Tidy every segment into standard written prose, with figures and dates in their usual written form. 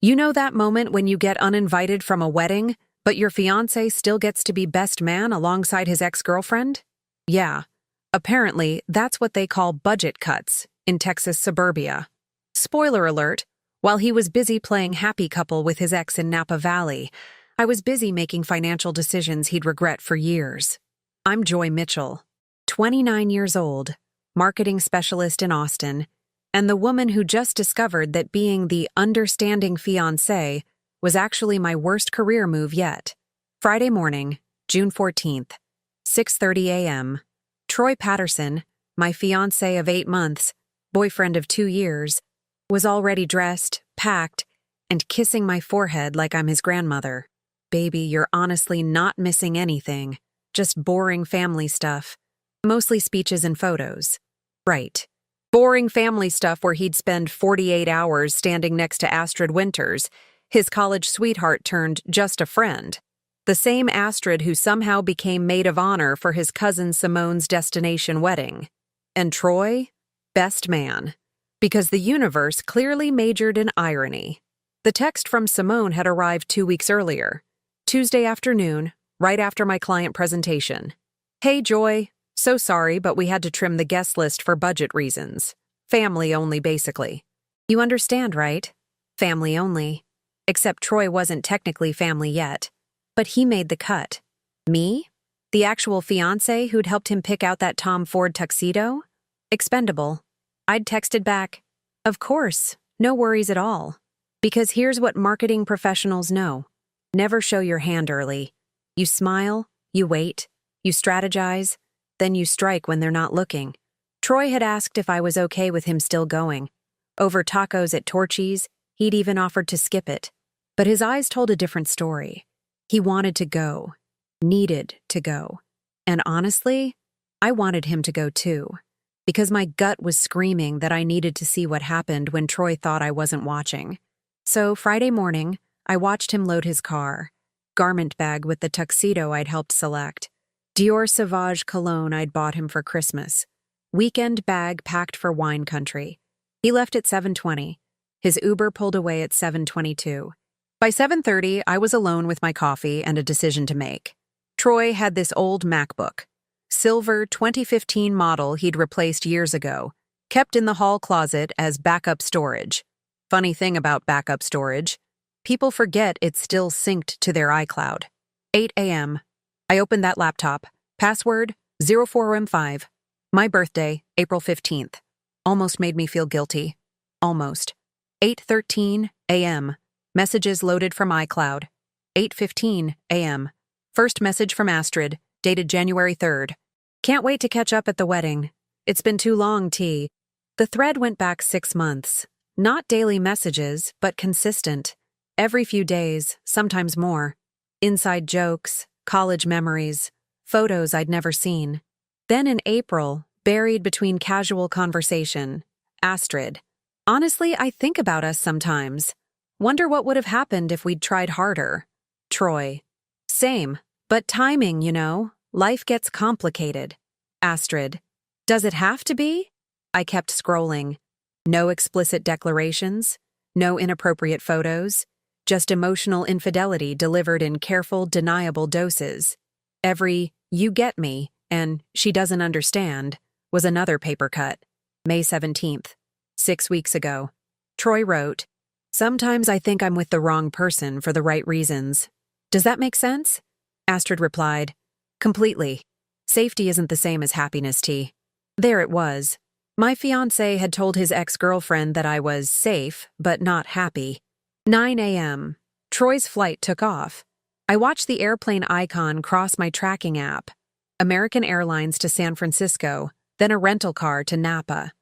You know that moment when you get uninvited from a wedding, but your fiancé still gets to be best man alongside his ex-girlfriend? Yeah, apparently that's what they call budget cuts in Texas suburbia. Spoiler alert, while he was busy playing happy couple with his ex in Napa Valley, I was busy making financial decisions he'd regret for years. I'm Joy Mitchell, 29 years old, marketing specialist in Austin, and the woman who just discovered that being the understanding fiancé was actually my worst career move yet. Friday morning, June 14th, 6:30 a.m. Troy Patterson, my fiancé of 8 months, boyfriend of 2 years, was already dressed, packed, and kissing my forehead like I'm his grandmother. Baby, you're honestly not missing anything. Just boring family stuff. Mostly speeches and photos. Right. Boring family stuff where he'd spend 48 hours standing next to Astrid Winters, his college sweetheart turned just a friend. The same Astrid who somehow became maid of honor for his cousin Simone's destination wedding. And Troy? Best man. Because the universe clearly majored in irony. The text from Simone had arrived 2 weeks earlier. Tuesday afternoon, right after my client presentation. Hey, Joy. So sorry, but we had to trim the guest list for budget reasons. Family only, basically. You understand, right? Family only. Except Troy wasn't technically family yet. But he made the cut. Me? The actual fiancé who'd helped him pick out that Tom Ford tuxedo? Expendable. I'd texted back, of course, no worries at all. Because here's what marketing professionals know. Never show your hand early. You smile, you wait, you strategize, then you strike when they're not looking. Troy had asked if I was okay with him still going. Over tacos at Torchy's, he'd even offered to skip it. But his eyes told a different story. He wanted to go, needed to go. And honestly, I wanted him to go too. Because my gut was screaming that I needed to see what happened when Troy thought I wasn't watching. So Friday morning, I watched him load his car. Garment bag with the tuxedo I'd helped select. Dior Sauvage cologne I'd bought him for Christmas. Weekend bag packed for wine country. He left at 7:20. His Uber pulled away at 7:22. By 7:30, I was alone with my coffee and a decision to make. Troy had this old MacBook. Silver 2015 model he'd replaced years ago, kept in the hall closet as backup storage. Funny thing about backup storage, people forget it's still synced to their iCloud. 8 a.m. I opened that laptop. Password 04M5. My birthday, April 15th. Almost made me feel guilty. Almost. 8:13 a.m. Messages loaded from iCloud. 8:15 a.m. First message from Astrid, dated January 3rd. Can't wait to catch up at the wedding. It's been too long, T. The thread went back 6 months. Not daily messages, but consistent. Every few days, sometimes more. Inside jokes, college memories, photos I'd never seen. Then in April, buried between casual conversation, Astrid. Honestly, I think about us sometimes. Wonder what would have happened if we'd tried harder. Troy. Same, but timing, you know. Life gets complicated. Astrid. Does it have to be? I kept scrolling. No explicit declarations, no inappropriate photos, just emotional infidelity delivered in careful, deniable doses. Every, you get me, and she doesn't understand, was another paper cut. May 17th, 6 weeks ago. Troy wrote, sometimes I think I'm with the wrong person for the right reasons. Does that make sense? Astrid replied, completely. Safety isn't the same as happiness, T. There it was. My fiancé had told his ex-girlfriend that I was safe, but not happy. 9 a.m. Troy's flight took off. I watched the airplane icon cross my tracking app. American Airlines to San Francisco, then a rental car to Napa.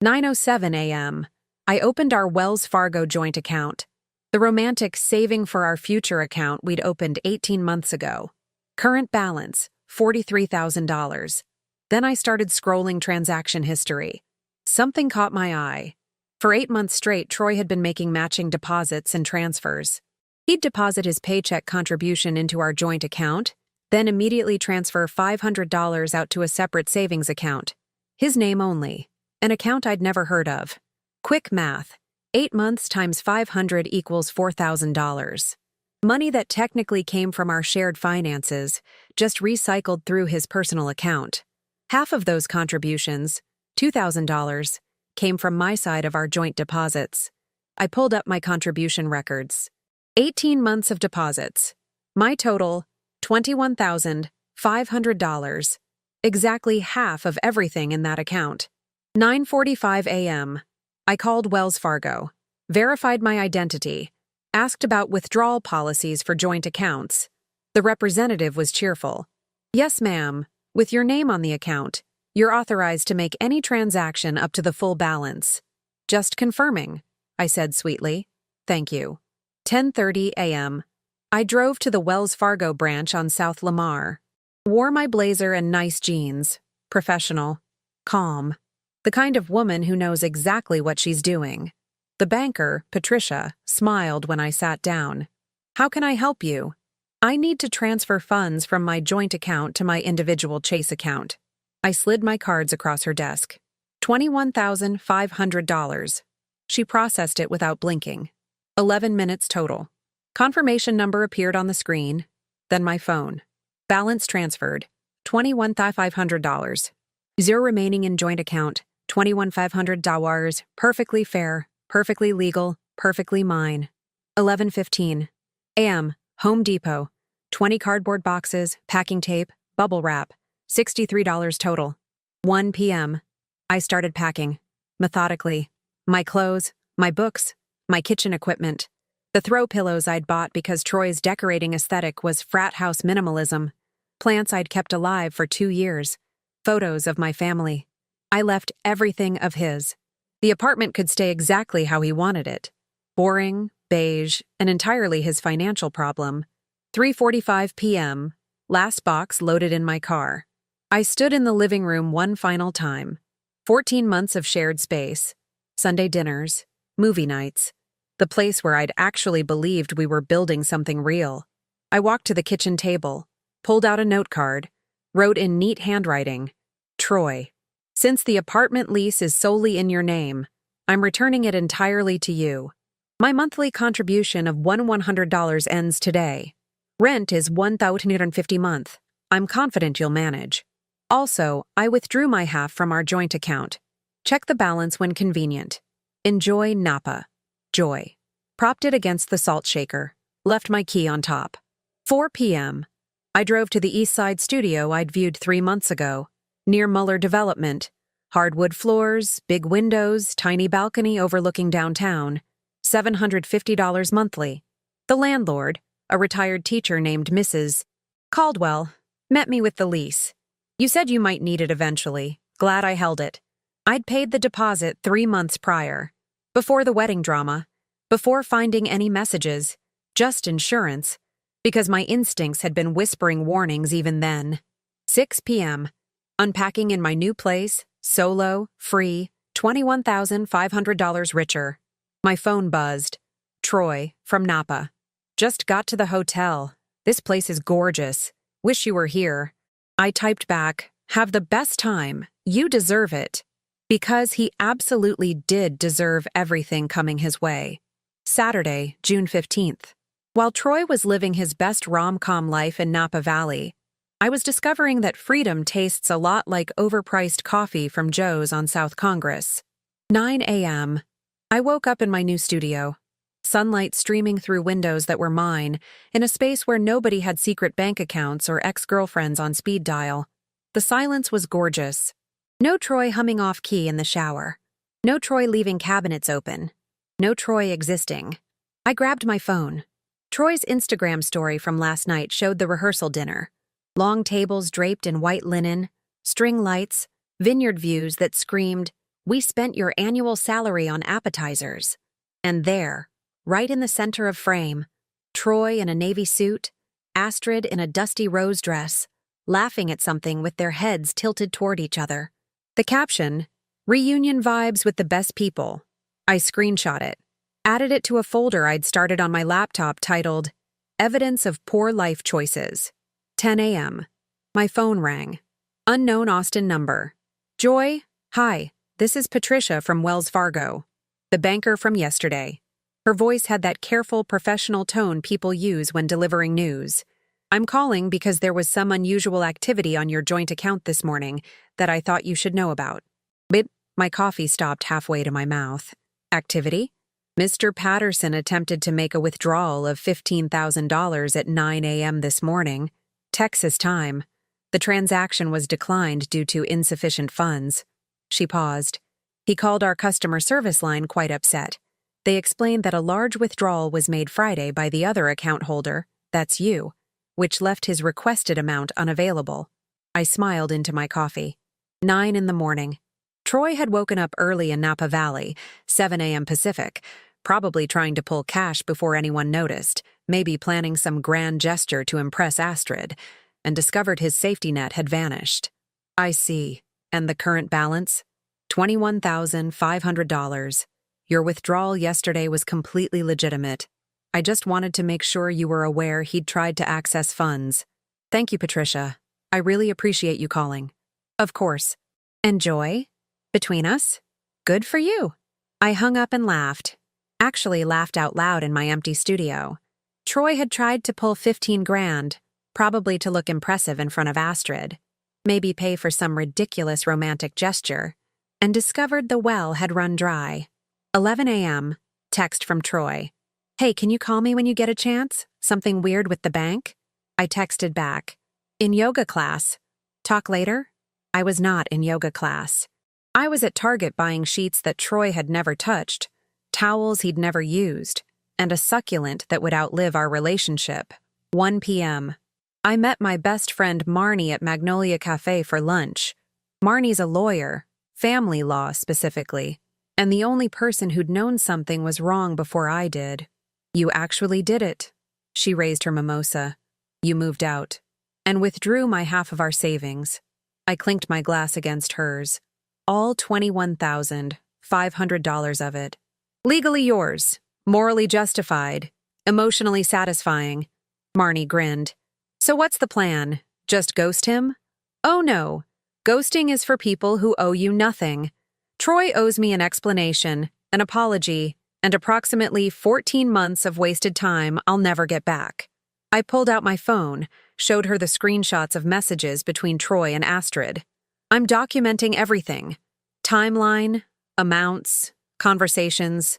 9:07 a.m. I opened our Wells Fargo joint account. The romantic saving for our future account we'd opened 18 months ago. Current balance, $43,000. Then I started scrolling transaction history. Something caught my eye. For 8 months straight, Troy had been making matching deposits and transfers. He'd deposit his paycheck contribution into our joint account, then immediately transfer $500 out to a separate savings account. His name only. An account I'd never heard of. Quick math. 8 months times 500 equals $4,000. Money that technically came from our shared finances, just recycled through his personal account. Half of those contributions, $2,000, came from my side of our joint deposits. I pulled up my contribution records. 18 months of deposits. My total, $21,500. Exactly half of everything in that account. 9:45 a.m. I called Wells Fargo, verified my identity, asked about withdrawal policies for joint accounts. The representative was cheerful. "Yes, ma'am. With your name on the account, you're authorized to make any transaction up to the full balance." "Just confirming," I said sweetly. "Thank you." 10:30 a.m. I drove to the Wells Fargo branch on South Lamar. Wore my blazer and nice jeans. Professional. Calm. The kind of woman who knows exactly what she's doing. The banker, Patricia, smiled when I sat down. "How can I help you?" "I need to transfer funds from my joint account to my individual Chase account." I slid my cards across her desk. $21,500. She processed it without blinking. 11 minutes total. Confirmation number appeared on the screen, then my phone. Balance transferred, $21,500. Zero remaining in joint account, $21,500. Perfectly fair, perfectly legal, perfectly mine. 11:15 a.m. Home Depot. 20 cardboard boxes, packing tape, bubble wrap. $63 total. 1 p.m. I started packing, methodically. My clothes, my books, my kitchen equipment. The throw pillows I'd bought because Troy's decorating aesthetic was frat house minimalism. Plants I'd kept alive for 2 years. Photos of my family. I left everything of his. The apartment could stay exactly how he wanted it. Boring, beige, and entirely his financial problem. 3:45 p.m. Last box loaded in my car. I stood in the living room one final time. 14 months of shared space. Sunday dinners. Movie nights. The place where I'd actually believed we were building something real. I walked to the kitchen table, pulled out a note card, wrote in neat handwriting, "Troy, since the apartment lease is solely in your name, I'm returning it entirely to you. My monthly contribution of $100 ends today. Rent is $1,850 a month. I'm confident you'll manage. Also, I withdrew my half from our joint account. Check the balance when convenient. Enjoy Napa. Joy." Propped it against the salt shaker. Left my key on top. 4 p.m. I drove to the East Side studio I'd viewed 3 months ago. Near Muller Development. Hardwood floors, big windows, tiny balcony overlooking downtown. $750 monthly. The landlord, a retired teacher named Mrs. Caldwell, met me with the lease. "You said you might need it eventually. Glad I held it." I'd paid the deposit 3 months prior. Before the wedding drama. Before finding any messages. Just insurance. Because my instincts had been whispering warnings even then. 6 p.m. Unpacking in my new place. Solo. Free. $21,500 richer. My phone buzzed. "Troy, from Napa. Just got to the hotel. This place is gorgeous. Wish you were here." I typed back, "Have the best time. You deserve it." Because he absolutely did deserve everything coming his way. Saturday, June 15th. While Troy was living his best rom-com life in Napa Valley, I was discovering that freedom tastes a lot like overpriced coffee from Joe's on South Congress. 9 a.m. I woke up in my new studio. Sunlight streaming through windows that were mine, in a space where nobody had secret bank accounts or ex-girlfriends on speed dial. The silence was gorgeous. No Troy humming off-key in the shower. No Troy leaving cabinets open. No Troy existing. I grabbed my phone. Troy's Instagram story from last night showed the rehearsal dinner. Long tables draped in white linen, string lights, vineyard views that screamed, "We spent your annual salary on appetizers." And there, right in the center of frame, Troy in a navy suit, Astrid in a dusty rose dress, laughing at something with their heads tilted toward each other. The caption, "Reunion vibes with the best people." I screenshot it, added it to a folder I'd started on my laptop titled, "Evidence of Poor Life Choices." 10 a.m. My phone rang. Unknown Austin number. "Joy, hi, this is Patricia from Wells Fargo." The banker from yesterday. Her voice had that careful, professional tone people use when delivering news. I'm calling because there was some unusual activity on your joint account this morning that I thought you should know about. But my coffee stopped halfway to my mouth. Activity? Mr. Patterson attempted to make a withdrawal of $15,000 at 9 a.m. this morning, Texas time. The transaction was declined due to insufficient funds. She paused. He called our customer service line quite upset. They explained that a large withdrawal was made Friday by the other account holder, that's you, which left his requested amount unavailable. I smiled into my coffee. 9 in the morning. Troy had woken up early in Napa Valley, 7 a.m. Pacific, probably trying to pull cash before anyone noticed, maybe planning some grand gesture to impress Astrid, and discovered his safety net had vanished. I see. And the current balance? $21,500. Your withdrawal yesterday was completely legitimate. I just wanted to make sure you were aware he'd tried to access funds. Thank you, Patricia. I really appreciate you calling. Of course. Enjoy? Between us? Good for you. I hung up and laughed. Actually laughed out loud in my empty studio. Troy had tried to pull 15 grand, probably to look impressive in front of Astrid, maybe pay for some ridiculous romantic gesture, and discovered the well had run dry. 11 a.m., text from Troy. Hey, can you call me when you get a chance? Something weird with the bank? I texted back. In yoga class. Talk later? I was not in yoga class. I was at Target buying sheets that Troy had never touched, towels he'd never used, and a succulent that would outlive our relationship. 1 p.m. I met my best friend Marnie at Magnolia Cafe for lunch. Marnie's a lawyer, family law specifically, and the only person who'd known something was wrong before I did. You actually did it. She raised her mimosa. You moved out. And withdrew my half of our savings. I clinked my glass against hers. All $21,500 of it. Legally yours. Morally justified. Emotionally satisfying. Marnie grinned. So what's the plan? Just ghost him? Oh no. Ghosting is for people who owe you nothing. Troy owes me an explanation, an apology, and approximately 14 months of wasted time I'll never get back. I pulled out my phone, showed her the screenshots of messages between Troy and Astrid. I'm documenting everything. Timeline, amounts, conversations.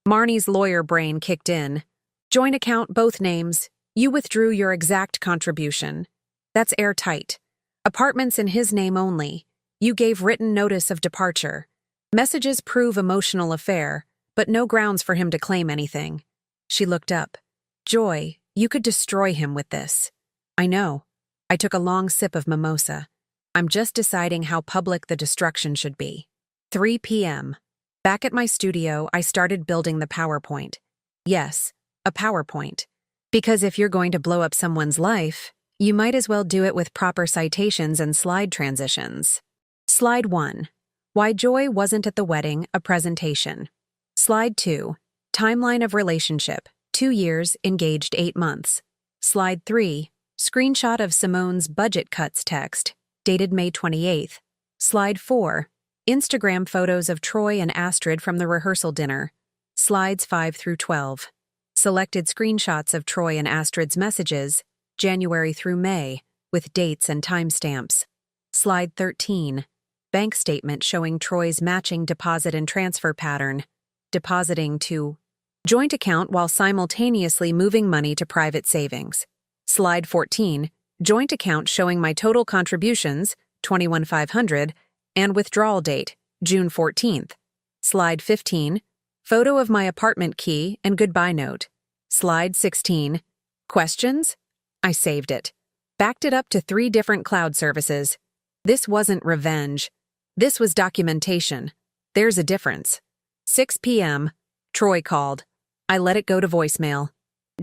Marnie's lawyer brain kicked in. Joint account, both names. You withdrew your exact contribution. That's airtight. Apartments in his name only. You gave written notice of departure. Messages prove emotional affair, but no grounds for him to claim anything. She looked up. Joy, you could destroy him with this. I know. I took a long sip of mimosa. I'm just deciding how public the destruction should be. 3 p.m. Back at my studio, I started building the PowerPoint. Yes, a PowerPoint. Because if you're going to blow up someone's life, you might as well do it with proper citations and slide transitions. Slide 1. Why Joy wasn't at the wedding, a presentation. Slide 2. Timeline of relationship, 2 years, engaged 8 months. Slide 3. Screenshot of Simone's budget cuts text, dated May 28th. Slide 4. Instagram photos of Troy and Astrid from the rehearsal dinner. Slides 5 through 12. Selected screenshots of Troy and Astrid's messages, January through May, with dates and timestamps. Slide 13. Bank statement showing Troy's matching deposit and transfer pattern, depositing to joint account while simultaneously moving money to private savings. Slide 14. Joint account showing my total contributions, $21,500, and withdrawal date, June 14th. Slide 15. Photo of my apartment key and goodbye note. Slide 16. Questions? I saved it. Backed it up to 3 different cloud services. This wasn't revenge. This was documentation. There's a difference. 6 p.m. Troy called. I let it go to voicemail.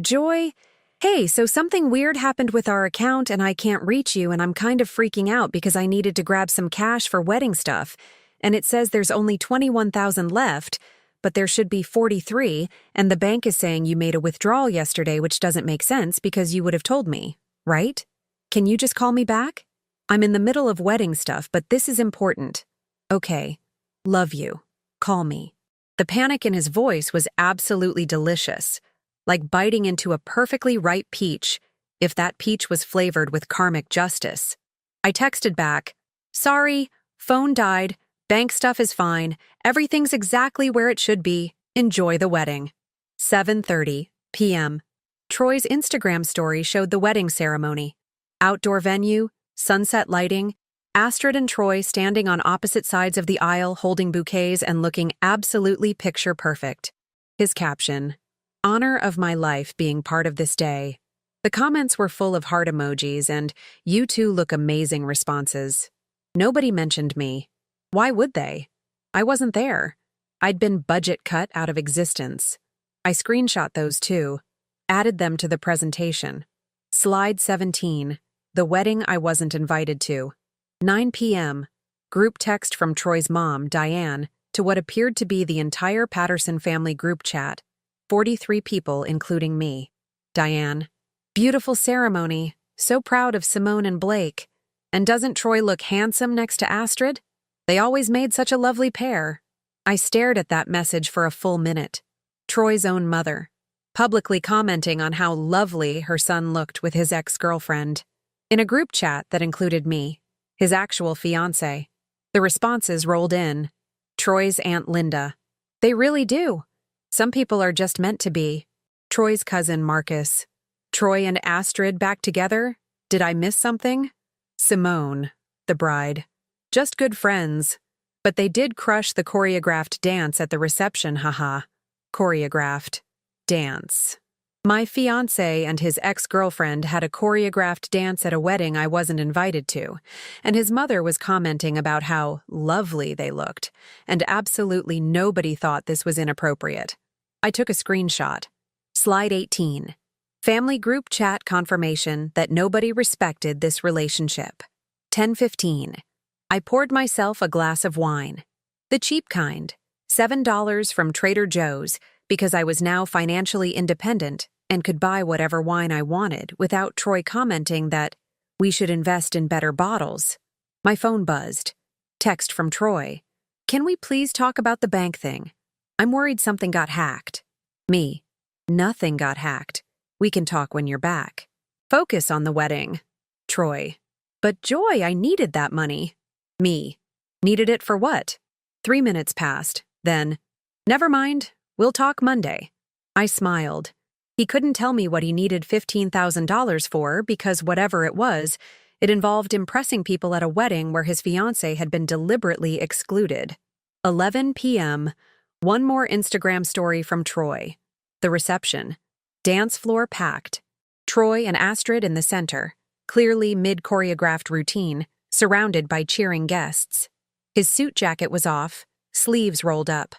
Joy, hey, so something weird happened with our account and I can't reach you and I'm kind of freaking out because I needed to grab some cash for wedding stuff. And it says there's only $21,000 left, but there should be 43, and the bank is saying you made a withdrawal yesterday, which doesn't make sense because you would have told me, right? Can you just call me back? I'm in the middle of wedding stuff, but this is important. Okay. Love you. Call me. The panic in his voice was absolutely delicious, like biting into a perfectly ripe peach, if that peach was flavored with karmic justice. I texted back, "Sorry, phone died, bank stuff is fine, everything's exactly where it should be, enjoy the wedding." 7:30 p.m. Troy's Instagram story showed the wedding ceremony. Outdoor venue, sunset lighting, Astrid and Troy standing on opposite sides of the aisle holding bouquets and looking absolutely picture perfect. His caption, "Honor of my life being part of this day." The comments were full of heart emojis and "you two look amazing" responses. Nobody mentioned me. Why would they? I wasn't there. I'd been budget cut out of existence. I screenshot those too, added them to the presentation. Slide 17, the wedding I wasn't invited to. 9 p.m., group text from Troy's mom, Diane, to what appeared to be the entire Patterson family group chat. 43 people, including me. Diane, "Beautiful ceremony. So proud of Simone and Blake. And doesn't Troy look handsome next to Astrid? They always made such a lovely pair." I stared at that message for a full minute. Troy's own mother, publicly commenting on how lovely her son looked with his ex-girlfriend. In a group chat that included me, his actual fiancé. The responses rolled in. Troy's Aunt Linda, "They really do. Some people are just meant to be." Troy's cousin Marcus, "Troy and Astrid back together? Did I miss something?" Simone, the bride, "Just good friends. But they did crush the choreographed dance at the reception, haha." Choreographed dance. My fiancé and his ex-girlfriend had a choreographed dance at a wedding I wasn't invited to, and his mother was commenting about how lovely they looked, and absolutely nobody thought this was inappropriate. I took a screenshot. Slide 18. Family group chat confirmation that nobody respected this relationship. 10:15. I poured myself a glass of wine. The cheap kind, $7 from Trader Joe's, because I was now financially independent and could buy whatever wine I wanted without Troy commenting that we should invest in better bottles. My phone buzzed. Text from Troy, "Can we please talk about the bank thing? I'm worried something got hacked." Me, "Nothing got hacked. We can talk when you're back. Focus on the wedding." Troy, "But Joy, I needed that money." Me, "Needed it for what?" 3 minutes passed, then, "Never mind, we'll talk Monday." I smiled. He couldn't tell me what he needed $15,000 for because whatever it was, it involved impressing people at a wedding where his fiancé had been deliberately excluded. 11 p.m., one more Instagram story from Troy. The reception. Dance floor packed. Troy and Astrid in the center, clearly mid-choreographed routine, surrounded by cheering guests. His suit jacket was off, sleeves rolled up.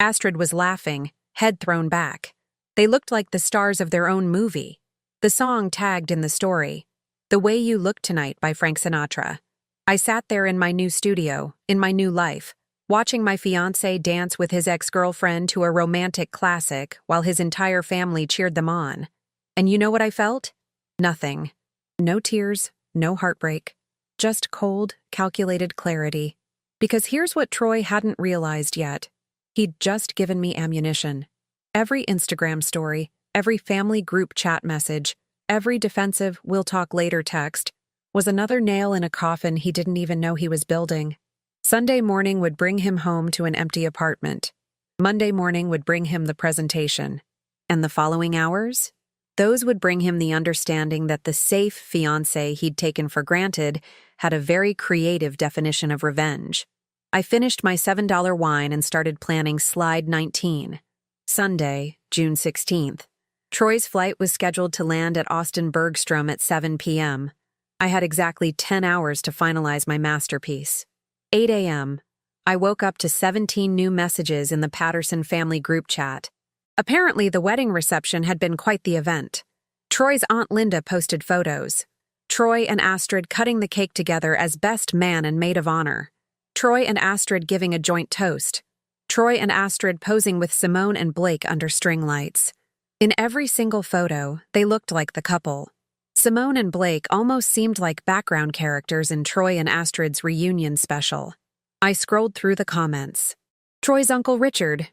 Astrid was laughing, head thrown back. They looked like the stars of their own movie. The song tagged in the story, "The Way You Look Tonight" by Frank Sinatra. I sat there in my new studio, in my new life, watching my fiancé dance with his ex-girlfriend to a romantic classic while his entire family cheered them on. And you know what I felt? Nothing. No tears, no heartbreak. Just cold, calculated clarity. Because here's what Troy hadn't realized yet. He'd just given me ammunition. Every Instagram story, every family group chat message, every defensive "we'll talk later" text was another nail in a coffin he didn't even know he was building. Sunday morning would bring him home to an empty apartment. Monday morning would bring him the presentation. And the following hours? Those would bring him the understanding that the safe fiancé he'd taken for granted had a very creative definition of revenge. I finished my $7 wine and started planning slide 19. Sunday, June 16th. Troy's flight was scheduled to land at Austin Bergstrom at 7 p.m. I had exactly 10 hours to finalize my masterpiece. 8 a.m. I woke up to 17 new messages in the Patterson family group chat. Apparently, the wedding reception had been quite the event. Troy's Aunt Linda posted photos. Troy and Astrid cutting the cake together as best man and maid of honor. Troy and Astrid giving a joint toast. Troy and Astrid posing with Simone and Blake under string lights. In every single photo, they looked like the couple. Simone and Blake almost seemed like background characters in Troy and Astrid's reunion special. I scrolled through the comments. Troy's Uncle Richard.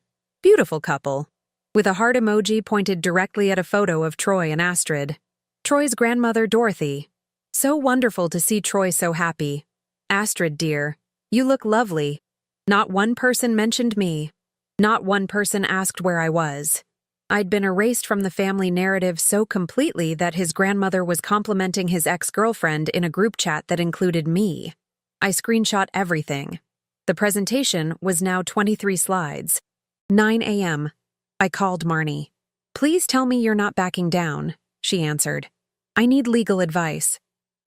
Beautiful couple. With a heart emoji pointed directly at a photo of Troy and Astrid. Troy's grandmother, Dorothy. So wonderful to see Troy so happy. Astrid, dear, you look lovely. Not one person mentioned me. Not one person asked where I was. I'd been erased from the family narrative so completely that his grandmother was complimenting his ex-girlfriend in a group chat that included me. I screenshot everything. The presentation was now 23 slides. 9 a.m. I called Marnie. Please tell me you're not backing down, she answered. I need legal advice.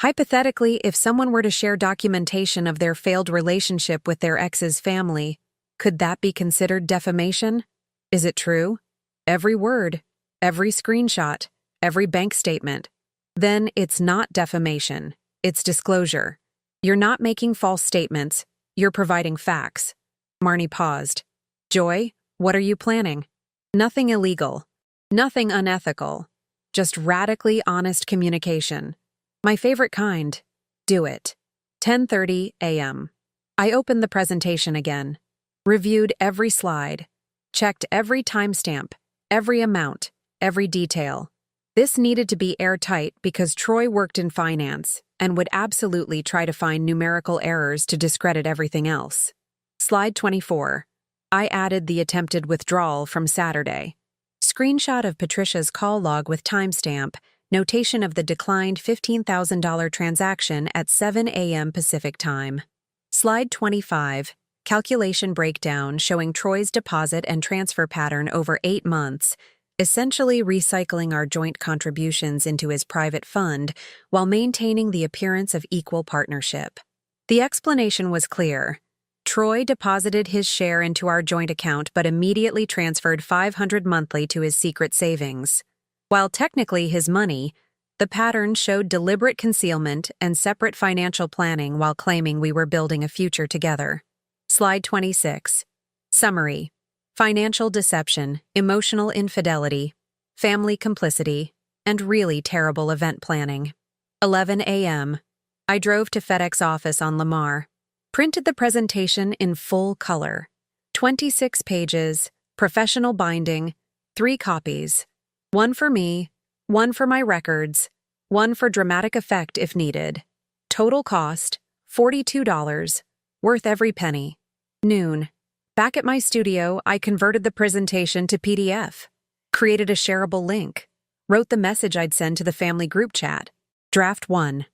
Hypothetically, if someone were to share documentation of their failed relationship with their ex's family, could that be considered defamation? Is it true? Every word, every screenshot, every bank statement. Then it's not defamation, it's disclosure. You're not making false statements, you're providing facts. Marnie paused. Joy, what are you planning? Nothing illegal. Nothing unethical. Just radically honest communication. My favorite kind. Do it. 10:30 a.m. I opened the presentation again. Reviewed every slide. Checked every timestamp, every amount, every detail. This needed to be airtight because Troy worked in finance and would absolutely try to find numerical errors to discredit everything else. Slide 24. I added the attempted withdrawal from Saturday. Screenshot of Patricia's call log with timestamp, notation of the declined $15,000 transaction at 7 a.m. Pacific Time. Slide 25. Calculation breakdown showing Troy's deposit and transfer pattern over 8 months, essentially recycling our joint contributions into his private fund while maintaining the appearance of equal partnership. The explanation was clear. Troy deposited his share into our joint account but immediately transferred $500 monthly to his secret savings. While technically his money, the pattern showed deliberate concealment and separate financial planning while claiming we were building a future together. Slide 26. Summary. Financial deception, emotional infidelity, family complicity, and really terrible event planning. 11 a.m. I drove to FedEx office on Lamar. Printed the presentation in full color. 26 pages, professional binding, 3 copies. One for me, one for my records, one for dramatic effect if needed. Total cost, $42, worth every penny. Noon. Back at my studio, I converted the presentation to PDF, created a shareable link, wrote the message I'd send to the family group chat. Draft 1.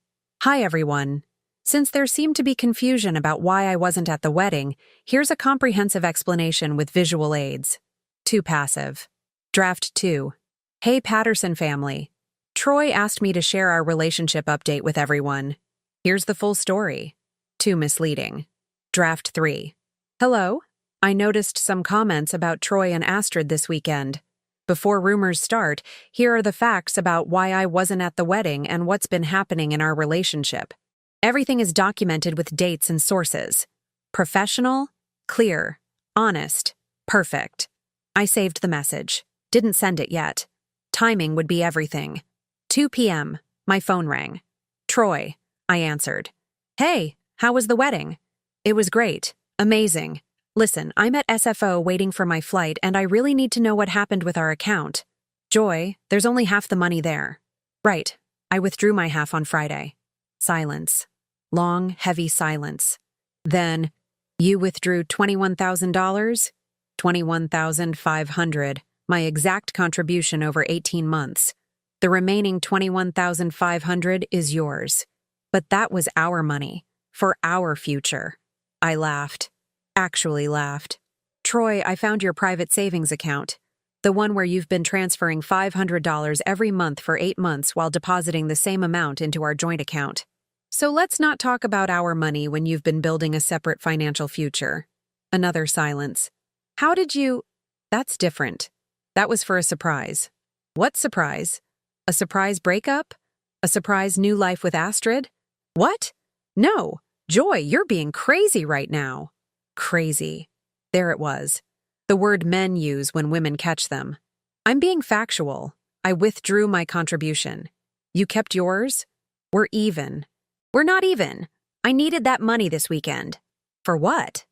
Hi everyone. Since there seemed to be confusion about why I wasn't at the wedding, here's a comprehensive explanation with visual aids. Too passive. Draft 2. Hey Patterson family. Troy asked me to share our relationship update with everyone. Here's the full story. Too misleading. Draft 3. Hello. I noticed some comments about Troy and Astrid this weekend. Before rumors start, here are the facts about why I wasn't at the wedding and what's been happening in our relationship. Everything is documented with dates and sources. Professional, clear, honest, perfect. I saved the message. Didn't send it yet. Timing would be everything. 2 p.m. My phone rang. Troy, I answered. Hey, how was the wedding? It was great. Amazing. Listen, I'm at SFO waiting for my flight and I really need to know what happened with our account. Joy, there's only half the money there. Right. I withdrew my half on Friday. Silence. Long, heavy silence. Then, you withdrew $21,000? $21,500, my exact contribution over 18 months. The remaining $21,500 is yours. But that was our money, for our future. I laughed. Actually laughed. Troy, I found your private savings account. The one where you've been transferring $500 every month for 8 months while depositing the same amount into our joint account. So let's not talk about our money when you've been building a separate financial future. Another silence. How did you... That's different. That was for a surprise. What surprise? A surprise breakup? A surprise new life with Astrid? What? No. Joy, you're being crazy right now. Crazy. There it was. The word men use when women catch them. I'm being factual. I withdrew my contribution. You kept yours? We're even. We're not even. I needed that money this weekend. For what?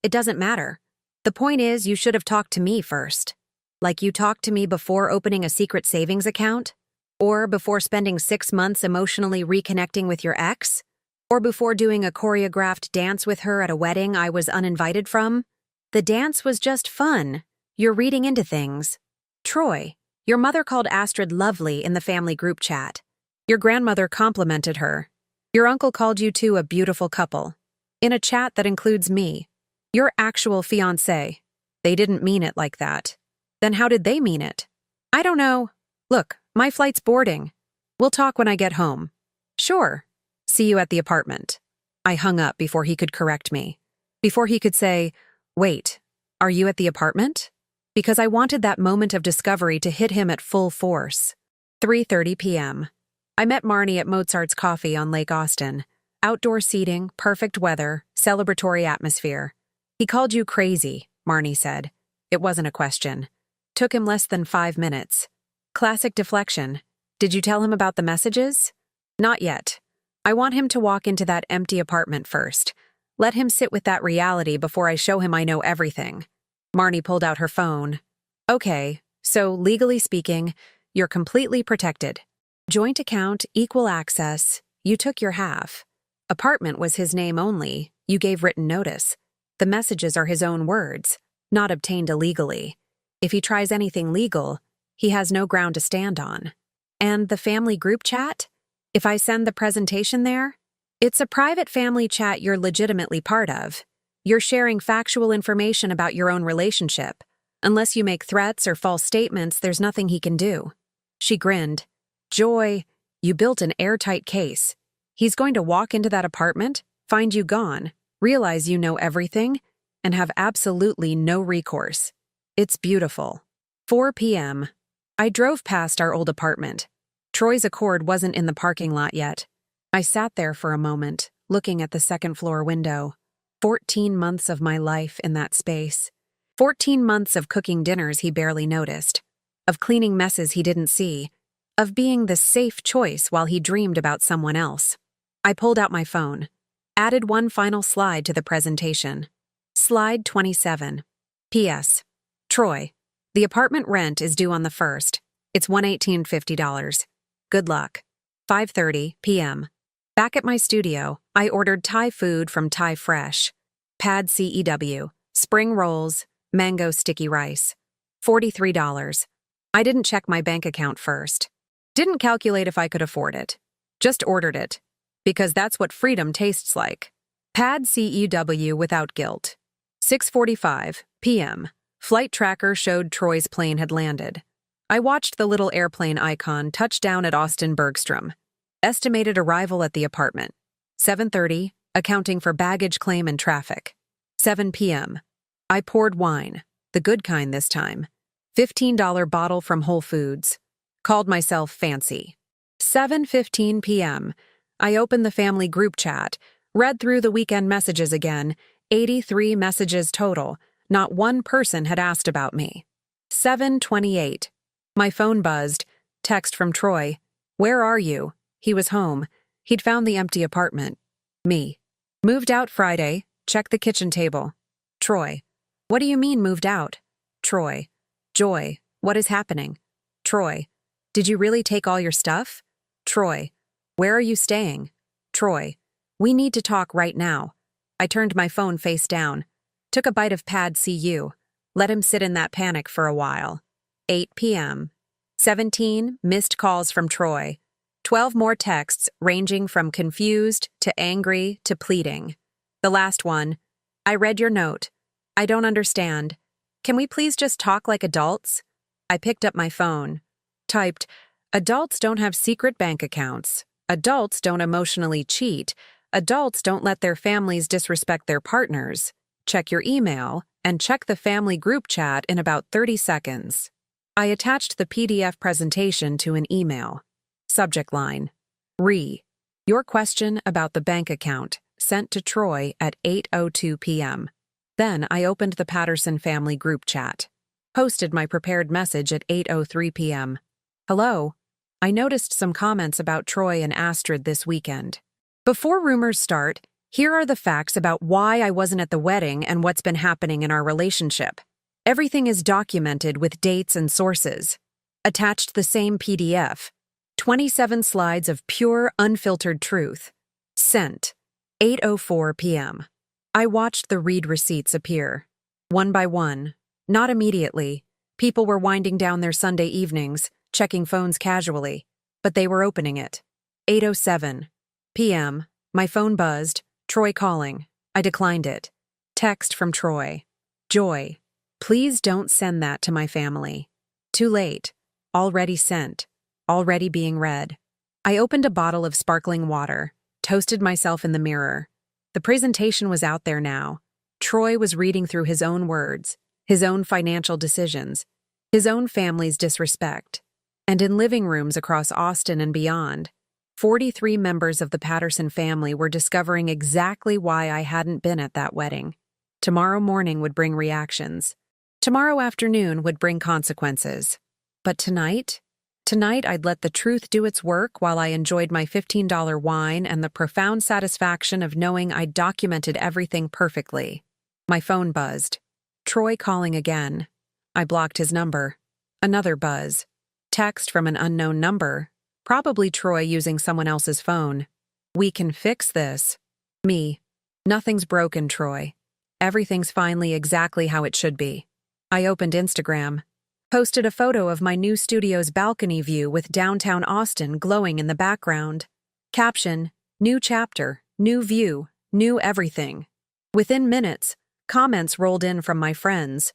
It doesn't matter. The point is, you should have talked to me first. Like you talked to me before opening a secret savings account? Or before spending 6 months emotionally reconnecting with your ex? Or before doing a choreographed dance with her at a wedding I was uninvited from? The dance was just fun. You're reading into things. Troy, your mother called Astrid lovely in the family group chat. Your grandmother complimented her. Your uncle called you two a beautiful couple. In a chat that includes me. Your actual fiancé. They didn't mean it like that. Then how did they mean it? I don't know. Look, my flight's boarding. We'll talk when I get home. Sure. See you at the apartment. I hung up before he could correct me. Before he could say, wait, are you at the apartment? Because I wanted that moment of discovery to hit him at full force. 3:30 p.m. I met Marnie at Mozart's Coffee on Lake Austin. Outdoor seating, perfect weather, celebratory atmosphere. He called you crazy, Marnie said. It wasn't a question. Took him less than 5 minutes. Classic deflection. Did you tell him about the messages? Not yet. I want him to walk into that empty apartment first. Let him sit with that reality before I show him I know everything. Marnie pulled out her phone. Okay, so legally speaking, you're completely protected. Joint account, equal access. You took your half. Apartment was his name only. You gave written notice. The messages are his own words, not obtained illegally. If he tries anything legal, he has no ground to stand on. And the family group chat? If I send the presentation there? It's a private family chat you're legitimately part of. You're sharing factual information about your own relationship. Unless you make threats or false statements, there's nothing he can do. She grinned. Joy, you built an airtight case. He's going to walk into that apartment, find you gone, realize you know everything, and have absolutely no recourse. It's beautiful. 4 p.m. I drove past our old apartment. Troy's Accord wasn't in the parking lot yet. I sat there for a moment, looking at the second-floor window. 14 months of my life in that space. 14 months of cooking dinners he barely noticed. Of cleaning messes he didn't see. Of being the safe choice while he dreamed about someone else. I pulled out my phone. Added one final slide to the presentation. Slide 27. P.S. Troy, the apartment rent is due on the 1st. It's $118.50. Good luck. 5:30 p.m. Back at my studio, I ordered Thai food from Thai Fresh. Pad CEW, spring rolls, mango sticky rice. $43. I didn't check my bank account first. Didn't calculate if I could afford it. Just ordered it. Because that's what freedom tastes like. Pad CEW without guilt. 6:45 p.m. Flight tracker showed Troy's plane had landed. I watched the little airplane icon touch down at Austin Bergstrom. Estimated arrival at the apartment. 7:30, accounting for baggage claim and traffic. 7 p.m. I poured wine, the good kind this time. $15 bottle from Whole Foods. Called myself fancy. 7:15 p.m. I opened the family group chat, read through the weekend messages again, 83 messages total. Not one person had asked about me. 7:28. My phone buzzed. Text from Troy. Where are you? He was home. He'd found the empty apartment. Me. Moved out Friday. Check the kitchen table. Troy. What do you mean moved out? Troy. Joy. What is happening? Troy. Did you really take all your stuff? Troy. Where are you staying? Troy. We need to talk right now. I turned my phone face down. Took a bite of Pad CU. Let him sit in that panic for a while. 8 p.m. 17 missed calls from Troy. 12 more texts ranging from confused to angry to pleading. The last one. I read your note. I don't understand. Can we please just talk like adults? I picked up my phone. Typed, adults don't have secret bank accounts. Adults don't emotionally cheat. Adults don't let their families disrespect their partners. Check your email and check the family group chat in about 30 seconds. I attached the PDF presentation to an email. Subject line. Your question about the bank account, sent to Troy at 8:02 p.m. Then I opened the Patterson family group chat. Posted my prepared message at 8:03 p.m. Hello. I noticed some comments about Troy and Astrid this weekend. Before rumors start, Here are the facts about why I wasn't at the wedding and what's been happening in our relationship. Everything is documented with dates and sources. Attached the same PDF. 27 slides of pure, unfiltered truth. Sent. 8:04 p.m. I watched the read receipts appear. One by one. Not immediately. People were winding down their Sunday evenings, checking phones casually. But they were opening it. 8:07 p.m. My phone buzzed. Troy calling. I declined it. Text from Troy. Joy. Please don't send that to my family. Too late. Already sent. Already being read. I opened a bottle of sparkling water, toasted myself in the mirror. The presentation was out there now. Troy was reading through his own words, his own financial decisions, his own family's disrespect. And in living rooms across Austin and beyond, 43 members of the Patterson family were discovering exactly why I hadn't been at that wedding. Tomorrow morning would bring reactions. Tomorrow afternoon would bring consequences. But tonight I'd let the truth do its work while I enjoyed my $15 wine and the profound satisfaction of knowing I'd documented everything perfectly. My phone buzzed. Troy calling again. I blocked his number. Another buzz. Text from an unknown number. Probably Troy using someone else's phone. We can fix this. Me. Nothing's broken, Troy. Everything's finally exactly how it should be. I opened Instagram. Posted a photo of my new studio's balcony view with downtown Austin glowing in the background. Caption, new chapter, new view, new everything. Within minutes, comments rolled in from my friends.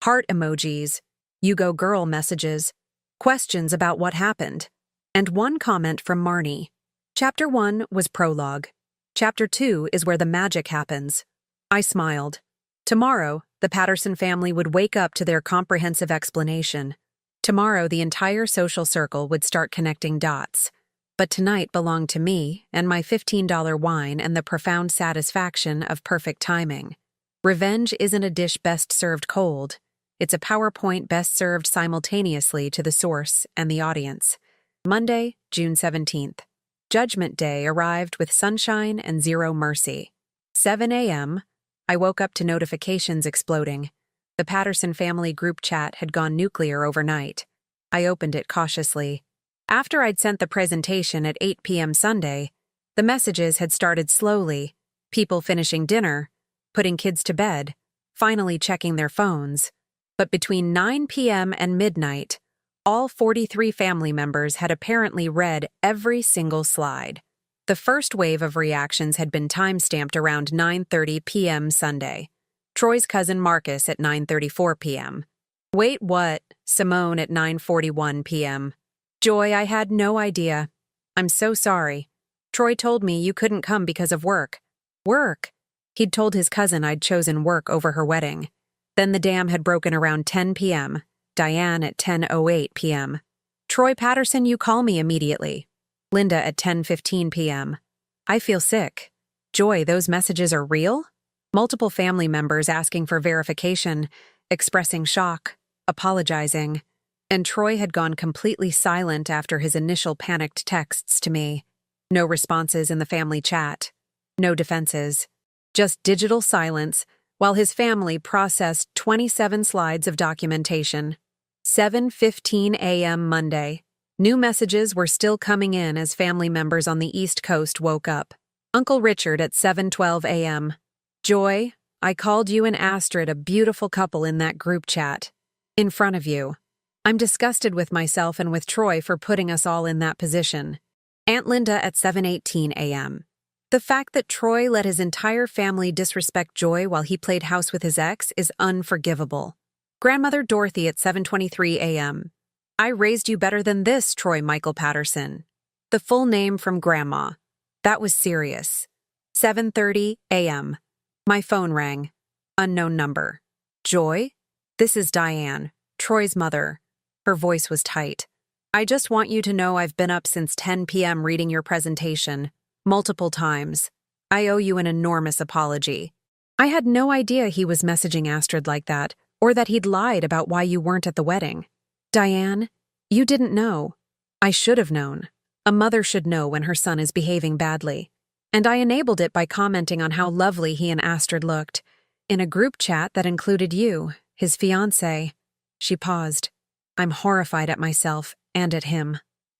Heart emojis, you go girl messages, questions about what happened, and one comment from Marnie. Chapter 1 was prologue. Chapter 2 is where the magic happens. I smiled. Tomorrow, the Patterson family would wake up to their comprehensive explanation. Tomorrow, the entire social circle would start connecting dots. But tonight belonged to me and my $15 wine and the profound satisfaction of perfect timing. Revenge isn't a dish best served cold. It's a PowerPoint best served simultaneously to the source and the audience. Monday, June 17th. Judgment Day arrived with sunshine and zero mercy. 7 a.m., I woke up to notifications exploding. The Patterson family group chat had gone nuclear overnight. I opened it cautiously. After I'd sent the presentation at 8 p.m. Sunday, the messages had started slowly, people finishing dinner, putting kids to bed, finally checking their phones. But between 9 p.m. and midnight, all 43 family members had apparently read every single slide. The first wave of reactions had been time-stamped around 9:30 p.m. Sunday. Troy's cousin Marcus at 9:34 p.m. Wait, what? Simone at 9:41 p.m. Joy, I had no idea. I'm so sorry. Troy told me you couldn't come because of work. Work? He'd told his cousin I'd chosen work over her wedding. Then the dam had broken around 10 p.m. Diane at 10:08 p.m. Troy Patterson, you call me immediately. Linda at 10:15 p.m. I feel sick. Joy, those messages are real? Multiple family members asking for verification, expressing shock, apologizing. And Troy had gone completely silent after his initial panicked texts to me. No responses in the family chat. No defenses. Just digital silence while his family processed 27 slides of documentation. 7:15 a.m. Monday. New messages were still coming in as family members on the East Coast woke up. Uncle Richard at 7:12 a.m. Joy, I called you and Astrid a beautiful couple in that group chat. In front of you. I'm disgusted with myself and with Troy for putting us all in that position. Aunt Linda at 7:18 a.m. The fact that Troy let his entire family disrespect Joy while he played house with his ex is unforgivable. Grandmother Dorothy at 7:23 a.m. I raised you better than this, Troy Michael Patterson. The full name from Grandma. That was serious. 7:30 a.m. My phone rang. Unknown number. Joy? This is Diane, Troy's mother. Her voice was tight. I just want you to know I've been up since 10 p.m. reading your presentation. Multiple times. I owe you an enormous apology. I had no idea he was messaging Astrid like that, or that he'd lied about why you weren't at the wedding. Diane, you didn't know. I should have known. A mother should know when her son is behaving badly. And I enabled it by commenting on how lovely he and Astrid looked, in a group chat that included you, his fiancé. She paused. I'm horrified at myself and at him.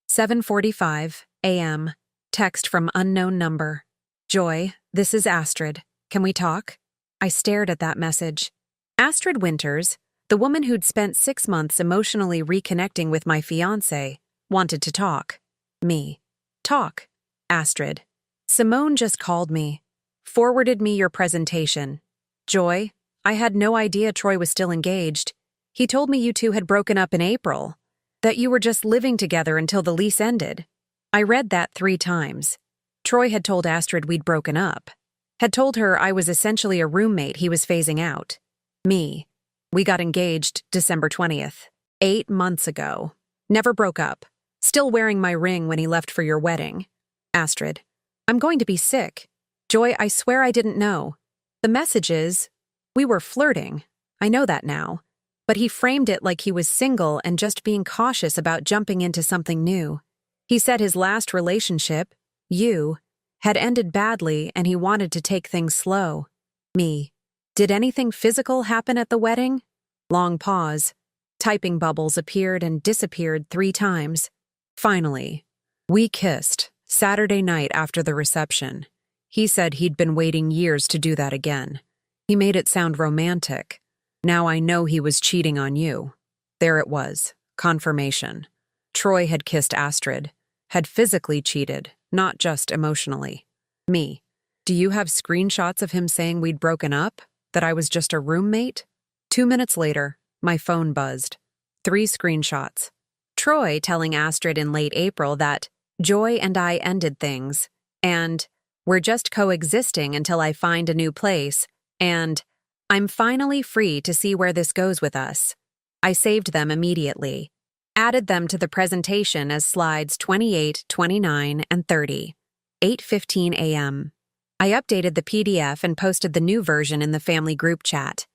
7:45 a.m. Text from unknown number. Joy, this is Astrid. Can we talk? I stared at that message. Astrid Winters, the woman who'd spent 6 months emotionally reconnecting with my fiancé, wanted to talk. Me. Talk. Astrid. Simone just called me. Forwarded me your presentation. Joy, I had no idea Troy was still engaged. He told me you two had broken up in April. That you were just living together until the lease ended. I read that 3 times. Troy had told Astrid we'd broken up. Had told her I was essentially a roommate he was phasing out. Me. We got engaged December 20th. 8 months ago. Never broke up. Still wearing my ring when he left for your wedding. Astrid. I'm going to be sick. Joy, I swear I didn't know. The message is, we were flirting. I know that now. But he framed it like he was single and just being cautious about jumping into something new. He said his last relationship, you, had ended badly and he wanted to take things slow. Me. Did anything physical happen at the wedding? Long pause. Typing bubbles appeared and disappeared 3 times. Finally, we kissed, Saturday night after the reception. He said he'd been waiting years to do that again. He made it sound romantic. Now I know he was cheating on you. There it was. Confirmation. Troy had kissed Astrid. Had physically cheated, not just emotionally. Me. Do you have screenshots of him saying we'd broken up? That I was just a roommate? 2 minutes later, my phone buzzed. 3 screenshots. Troy telling Astrid in late April that Joy and I ended things, and we're just coexisting until I find a new place, and I'm finally free to see where this goes with us. I saved them immediately. Added them to the presentation as slides 28, 29, and 30. 8:15 a.m. I updated the PDF and posted the new version in the family group chat.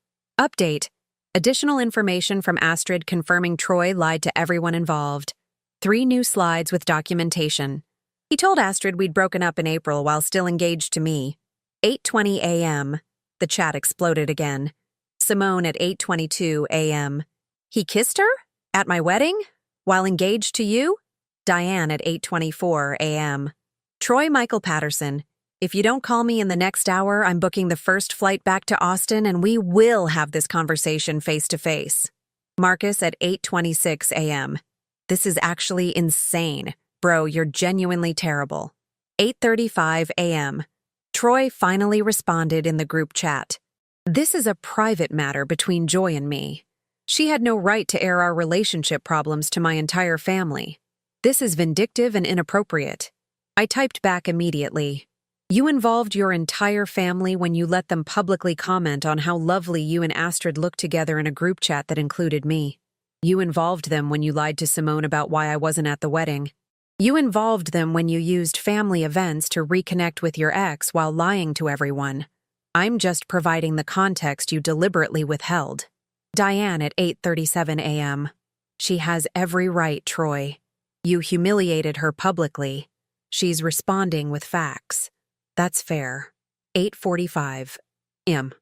Update. Additional information from Astrid confirming Troy lied to everyone involved. 3 new slides with documentation. He told Astrid we'd broken up in April while still engaged to me. 8:20 a.m. The chat exploded again. Simone at 8:22 a.m. He kissed her? At my wedding? While engaged to you? Diane at 8:24 a.m. Troy Michael Patterson. If you don't call me in the next hour, I'm booking the first flight back to Austin and we will have this conversation face to face. Marcus at 8:26 a.m. This is actually insane. Bro, you're genuinely terrible. 8:35 a.m. Troy finally responded in the group chat. This is a private matter between Joy and me. She had no right to air our relationship problems to my entire family. This is vindictive and inappropriate. I typed back immediately. You involved your entire family when you let them publicly comment on how lovely you and Astrid looked together in a group chat that included me. You involved them when you lied to Simone about why I wasn't at the wedding. You involved them when you used family events to reconnect with your ex while lying to everyone. I'm just providing the context you deliberately withheld. Diane at 8:37 a.m. She has every right, Troy. You humiliated her publicly. She's responding with facts. That's fair. 8:45 a.m.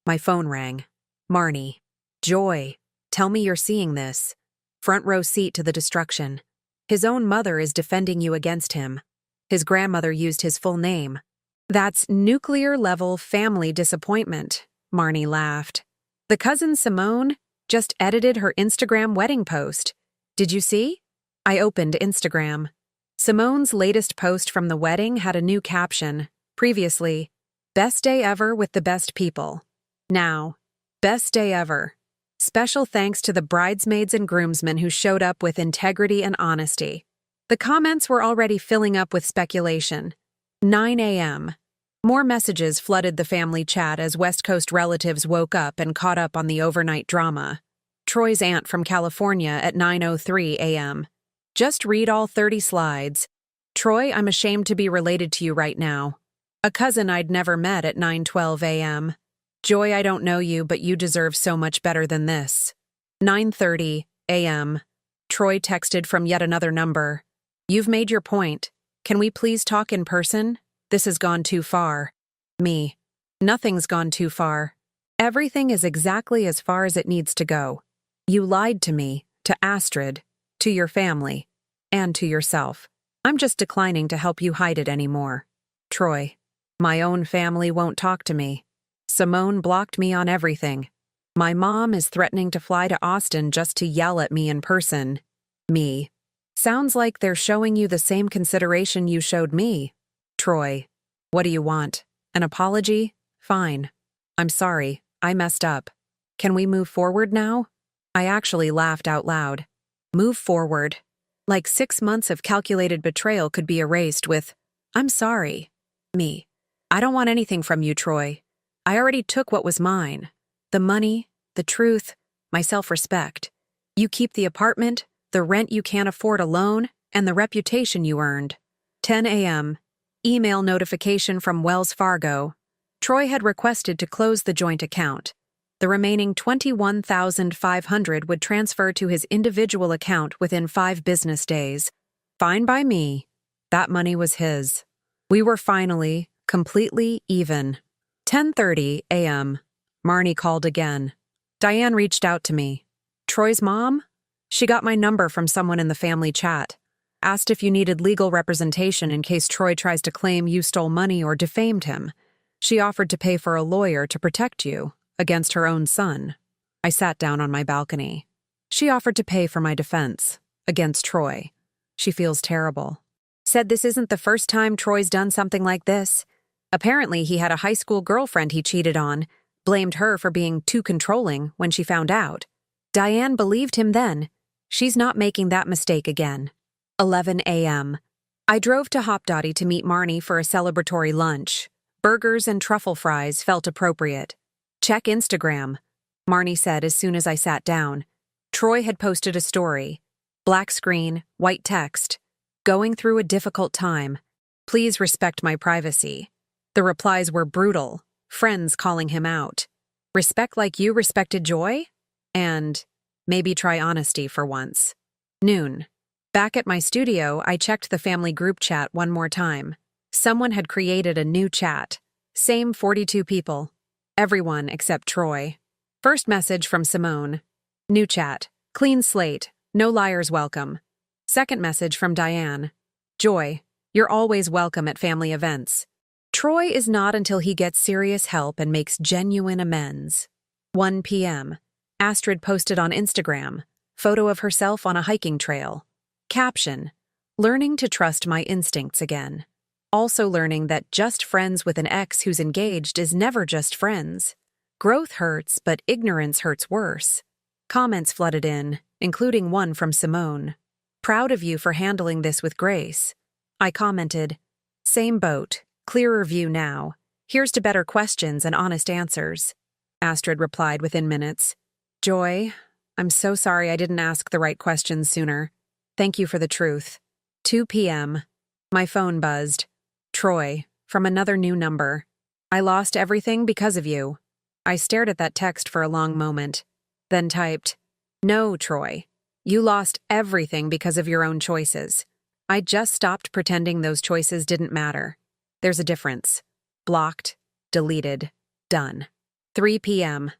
My phone rang. Marnie. Joy. Tell me you're seeing this. Front row seat to the destruction. His own mother is defending you against him. His grandmother used his full name. That's nuclear-level family disappointment, Marnie laughed. The cousin Simone just edited her Instagram wedding post. Did you see? I opened Instagram. Simone's latest post from the wedding had a new caption. Previously, best day ever with the best people. Now, best day ever. Special thanks to the bridesmaids and groomsmen who showed up with integrity and honesty. The comments were already filling up with speculation. 9 a.m. More messages flooded the family chat as West Coast relatives woke up and caught up on the overnight drama. Troy's aunt from California at 9:03 a.m. Just read all 30 slides. Troy, I'm ashamed to be related to you right now. A cousin I'd never met at 9:12 a.m. Joy, I don't know you, but you deserve so much better than this. 9:30 a.m. Troy texted from yet another number. You've made your point. Can we please talk in person? This has gone too far. Me. Nothing's gone too far. Everything is exactly as far as it needs to go. You lied to me, to Astrid, to your family, and to yourself. I'm just declining to help you hide it anymore. Troy. My own family won't talk to me. Simone blocked me on everything. My mom is threatening to fly to Austin just to yell at me in person. Me. Sounds like they're showing you the same consideration you showed me. Troy. What do you want? An apology? Fine. I'm sorry, I messed up. Can we move forward now? I actually laughed out loud. Move forward. Like 6 months of calculated betrayal could be erased with, I'm sorry. Me. I don't want anything from you, Troy. I already took what was mine. The money, the truth, my self-respect. You keep the apartment, the rent you can't afford alone, and the reputation you earned. 10 a.m. Email notification from Wells Fargo. Troy had requested to close the joint account. The remaining $21,500 would transfer to his individual account within 5 business days. Fine by me. That money was his. We were finally, completely even. 10:30 a.m. Marnie called again. Diane reached out to me. Troy's mom? She got my number from someone in the family chat. Asked if you needed legal representation in case Troy tries to claim you stole money or defamed him. She offered to pay for a lawyer to protect you against her own son. I sat down on my balcony. She offered to pay for my defense against Troy. She feels terrible. Said this isn't the first time Troy's done something like this. Apparently, he had a high school girlfriend he cheated on, blamed her for being too controlling when she found out. Diane believed him then. She's not making that mistake again. 11 a.m. I drove to Hopdoddy to meet Marnie for a celebratory lunch. Burgers and truffle fries felt appropriate. Check Instagram, Marnie said as soon as I sat down. Troy had posted a story. Black screen, white text. Going through a difficult time. Please respect my privacy. The replies were brutal. Friends calling him out. Respect like you respected Joy? And maybe try honesty for once. Noon. Back at my studio, I checked the family group chat one more time. Someone had created a new chat. Same 42 people. Everyone except Troy. First message from Simone. New chat. Clean slate. No liars welcome. Second message from Diane. Joy, you're always welcome at family events. Troy is not until he gets serious help and makes genuine amends. 1 p.m. Astrid posted on Instagram. Photo of herself on a hiking trail. Caption. Learning to trust my instincts again. Also learning that just friends with an ex who's engaged is never just friends. Growth hurts, but ignorance hurts worse. Comments flooded in, including one from Simone. Proud of you for handling this with grace. I commented, same boat, clearer view now. Here's to better questions and honest answers. Astrid replied within minutes. Joy, I'm so sorry I didn't ask the right questions sooner. Thank you for the truth. 2 p.m. My phone buzzed. Troy, from another new number. I lost everything because of you. I stared at that text for a long moment, then typed, No, Troy. You lost everything because of your own choices. I just stopped pretending those choices didn't matter. There's a difference. Blocked, deleted, done. 3 p.m.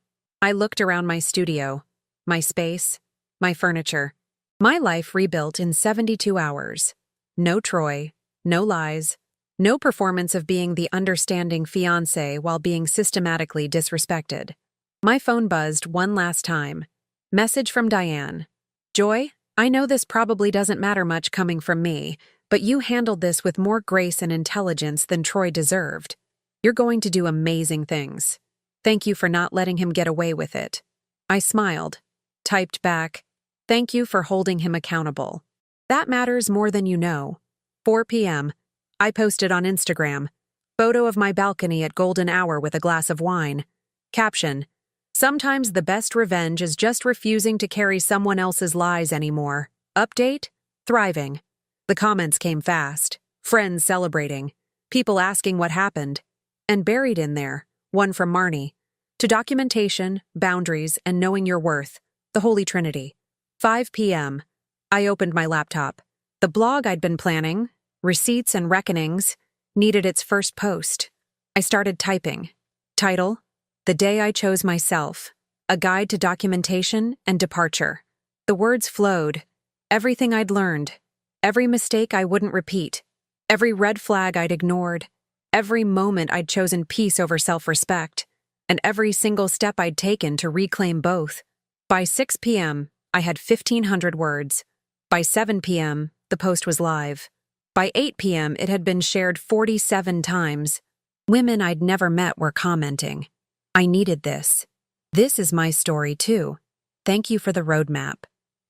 I looked around my studio, my space, my furniture. My life rebuilt in 72 hours. No Troy, no lies, no performance of being the understanding fiancé while being systematically disrespected. My phone buzzed one last time. Message from Diane. Joy, I know this probably doesn't matter much coming from me, but you handled this with more grace and intelligence than Troy deserved. You're going to do amazing things. Thank you for not letting him get away with it. I smiled, typed back, Thank you for holding him accountable. That matters more than you know. 4 p.m. I posted on Instagram. Photo of my balcony at golden hour with a glass of wine. Caption. Sometimes the best revenge is just refusing to carry someone else's lies anymore. Update? Thriving. The comments came fast. Friends celebrating. People asking what happened. And buried in there, one from Marnie. To documentation, boundaries, and knowing your worth. The Holy Trinity. 5 p.m. I opened my laptop. The blog I'd been planning, receipts and reckonings, needed its first post. I started typing. Title: The Day I Chose Myself, A Guide to Documentation and Departure. The words flowed. Everything I'd learned. Every mistake I wouldn't repeat. Every red flag I'd ignored. Every moment I'd chosen peace over self-respect. And every single step I'd taken to reclaim both. By 6 p.m., I had 1,500 words. By 7 p.m., the post was live. By 8 p.m., it had been shared 47 times. Women I'd never met were commenting. I needed this. This is my story, too. Thank you for the roadmap.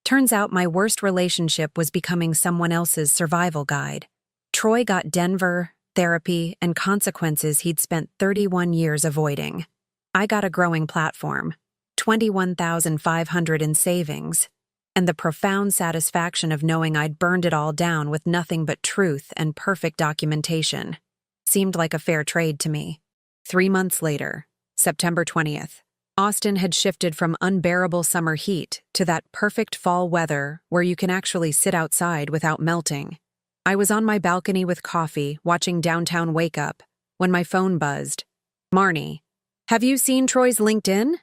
Turns out my worst relationship was becoming someone else's survival guide. Troy got Denver, therapy, and consequences he'd spent 31 years avoiding. I got a growing platform, $21,500 in savings, and the profound satisfaction of knowing I'd burned it all down with nothing but truth and perfect documentation. Seemed like a fair trade to me. 3 months later, September 20th, Austin had shifted from unbearable summer heat to that perfect fall weather where you can actually sit outside without melting. I was on my balcony with coffee, watching downtown Wake Up, when my phone buzzed. Marnie, have you seen Troy's LinkedIn?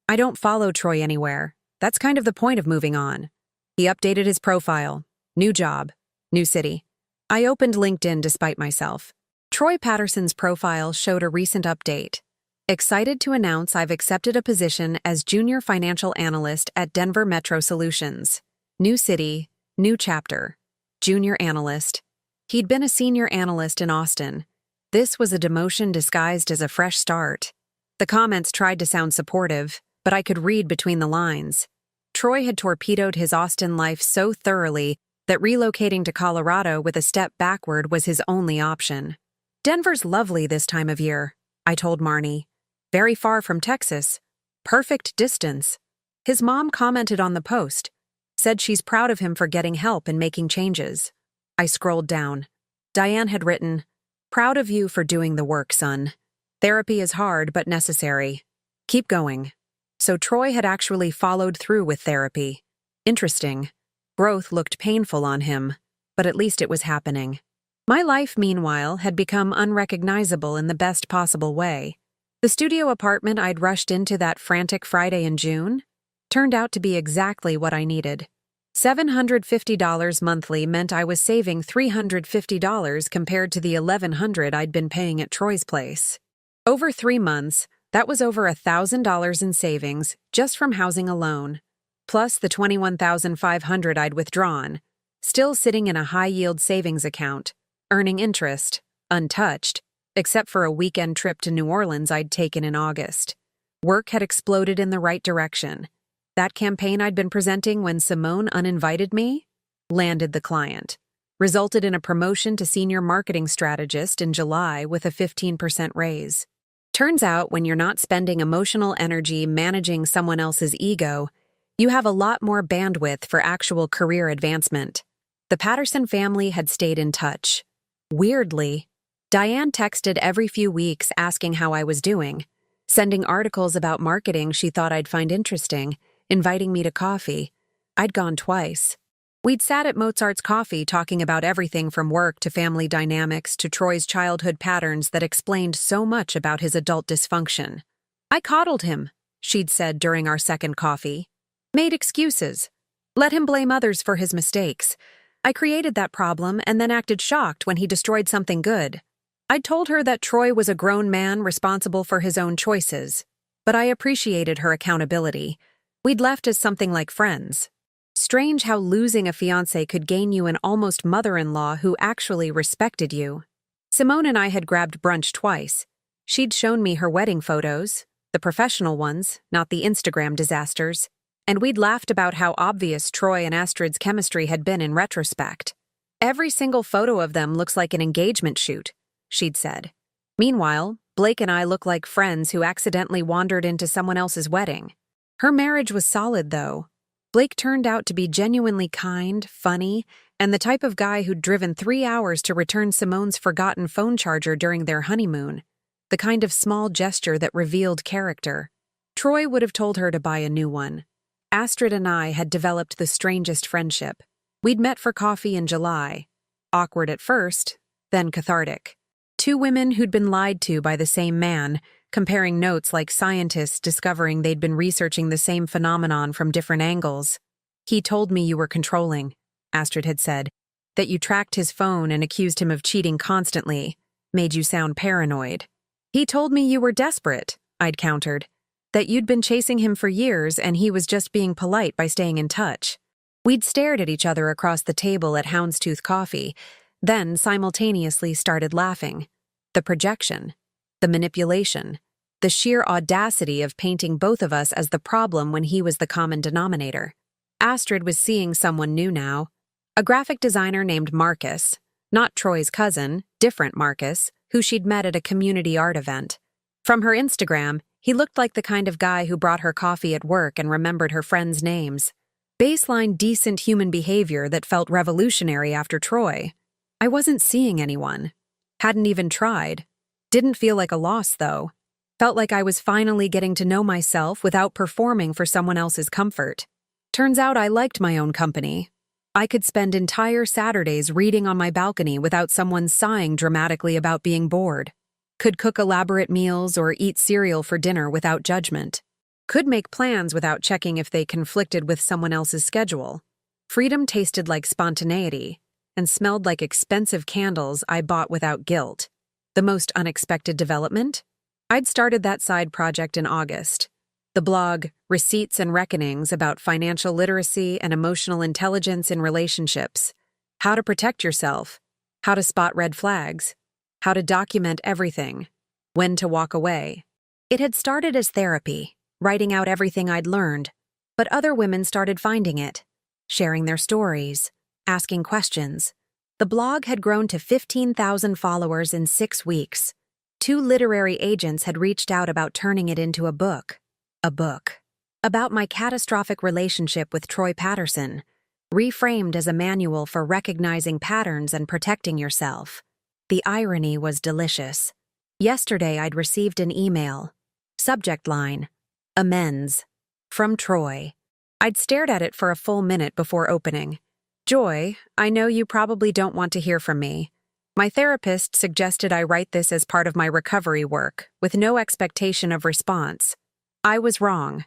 I don't follow Troy anywhere. That's kind of the point of moving on. He updated his profile. New job. New city. I opened LinkedIn despite myself. Troy Patterson's profile showed a recent update. Excited to announce I've accepted a position as Junior Financial Analyst at Denver Metro Solutions. New city, new chapter. Junior Analyst. He'd been a Senior Analyst in Austin. This was a demotion disguised as a fresh start. The comments tried to sound supportive, but I could read between the lines. Troy had torpedoed his Austin life so thoroughly that relocating to Colorado with a step backward was his only option. Denver's lovely this time of year, I told Marnie. Very far from Texas. Perfect distance. His mom commented on the post, said she's proud of him for getting help and making changes. I scrolled down. Diane had written, "Proud of you for doing the work, son. Therapy is hard but necessary. Keep going." So Troy had actually followed through with therapy. Interesting. Growth looked painful on him, but at least it was happening. My life, meanwhile, had become unrecognizable in the best possible way. The studio apartment I'd rushed into that frantic Friday in June turned out to be exactly what I needed. $750 monthly meant I was saving $350 compared to the $1,100 I'd been paying at Troy's place. Over 3 months, that was over $1,000 in savings just from housing alone, plus the $21,500 I'd withdrawn, still sitting in a high-yield savings account, earning interest, untouched, except for a weekend trip to New Orleans I'd taken in August. Work had exploded in the right direction. That campaign I'd been presenting when Simone uninvited me landed the client, resulted in a promotion to senior marketing strategist in July with a 15% raise. Turns out when you're not spending emotional energy managing someone else's ego, you have a lot more bandwidth for actual career advancement. The Patterson family had stayed in touch. Weirdly, Diane texted every few weeks asking how I was doing, sending articles about marketing she thought I'd find interesting, inviting me to coffee. I'd gone twice. We'd sat at Mozart's Coffee talking about everything from work to family dynamics to Troy's childhood patterns that explained so much about his adult dysfunction. I coddled him, she'd said during our second coffee. Made excuses. Let him blame others for his mistakes. I created that problem and then acted shocked when he destroyed something good. I'd told her that Troy was a grown man responsible for his own choices, but I appreciated her accountability. We'd left as something like friends. Strange how losing a fiancé could gain you an almost mother-in-law who actually respected you. Simone and I had grabbed brunch twice. She'd shown me her wedding photos, the professional ones, not the Instagram disasters, and we'd laughed about how obvious Troy and Astrid's chemistry had been in retrospect. Every single photo of them looks like an engagement shoot, she'd said. Meanwhile, Blake and I look like friends who accidentally wandered into someone else's wedding. Her marriage was solid, though. Blake turned out to be genuinely kind, funny, and the type of guy who'd driven 3 hours to return Simone's forgotten phone charger during their honeymoon, the kind of small gesture that revealed character. Troy would have told her to buy a new one. Astrid and I had developed the strangest friendship. We'd met for coffee in July. Awkward at first, then cathartic. Two women who'd been lied to by the same man, comparing notes like scientists discovering they'd been researching the same phenomenon from different angles. "He told me you were controlling," Astrid had said, "that you tracked his phone and accused him of cheating constantly, made you sound paranoid." "He told me you were desperate," I'd countered, "that you'd been chasing him for years and he was just being polite by staying in touch." We'd stared at each other across the table at Houndstooth Coffee, then simultaneously started laughing. The projection, the manipulation, the sheer audacity of painting both of us as the problem when he was the common denominator. Astrid was seeing someone new now, a graphic designer named Marcus, not Troy's cousin, different Marcus, who she'd met at a community art event. From her Instagram, he looked like the kind of guy who brought her coffee at work and remembered her friends' names. Baseline decent human behavior that felt revolutionary after Troy. I wasn't seeing anyone. Hadn't even tried. Didn't feel like a loss, though. Felt like I was finally getting to know myself without performing for someone else's comfort. Turns out I liked my own company. I could spend entire Saturdays reading on my balcony without someone sighing dramatically about being bored. Could cook elaborate meals or eat cereal for dinner without judgment. Could make plans without checking if they conflicted with someone else's schedule. Freedom tasted like spontaneity and smelled like expensive candles I bought without guilt. The most unexpected development? I'd started that side project in August. The blog, Receipts and Reckonings, about financial literacy and emotional intelligence in relationships. How to protect yourself. How to spot red flags. How to document everything. When to walk away. It had started as therapy, writing out everything I'd learned, but other women started finding it, sharing their stories, asking questions. The blog had grown to 15,000 followers in 6 weeks. 2 literary agents had reached out about turning it into a book. A book. About my catastrophic relationship with Troy Patterson, reframed as a manual for recognizing patterns and protecting yourself. The irony was delicious. Yesterday I'd received an email. Subject line, "Amends." From Troy. I'd stared at it for a full minute before opening. "Joy, I know you probably don't want to hear from me. My therapist suggested I write this as part of my recovery work, with no expectation of response. I was wrong.